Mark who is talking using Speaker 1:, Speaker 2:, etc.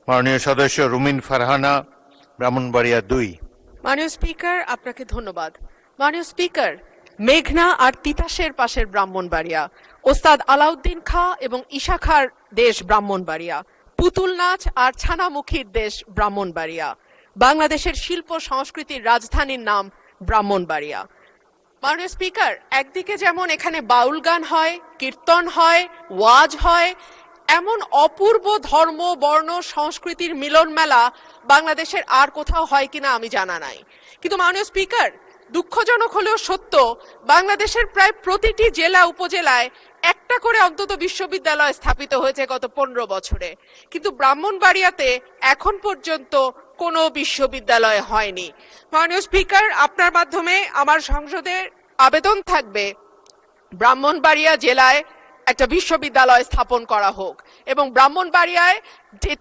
Speaker 1: মাননীয় সদস্য রুমিন ফারহানা, ব্রাহ্মণবাড়িয়া 2।
Speaker 2: মাননীয় স্পিকার, আপনাকে ধন্যবাদ। মাননীয় স্পিকার, মেঘনা আর তিতাসের পাশের ব্রাহ্মণবাড়িয়া, ওস্তাদ আলাউদ্দিন খাঁ এবং ঈশা খাঁর দেশ ব্রাহ্মণবাড়িয়া, পুতুল নাচ আর ছানামুখীর দেশ ব্রাহ্মণবাড়িয়া, বাংলাদেশের শিল্প সংস্কৃতির রাজধানীর নাম ব্রাহ্মণবাড়িয়া। মাননীয় স্পিকার, একদিকে যেমন এখানে বাউল গান হয়, কীর্তন হয়, ওয়াজ হয়, এমন অপূর্ব ধর্ম বর্ণ সংস্কৃতির মিলন মেলা বাংলাদেশের আর কোথাও হয় কিনা আমি জানা নাই। কিন্তু মাননীয় স্পিকার, দুঃখজনক হলেও সত্য, বাংলাদেশের প্রায় প্রতিটি জেলা উপজেলায় একটা করে অন্তত বিশ্ববিদ্যালয় স্থাপিত হয়েছে গত 15 বছরে, কিন্তু ব্রাহ্মণবাড়িয়াতে এখন পর্যন্ত কোনো বিশ্ববিদ্যালয় হয়নি। মাননীয় স্পিকার, আপনার মাধ্যমে আমার সংসদের আবেদন থাকবে ব্রাহ্মণবাড়িয়া জেলায় একটা বিশ্ববিদ্যালয় স্থাপন করা হোক এবং ব্রাহ্মণবাড়িয়ায় যে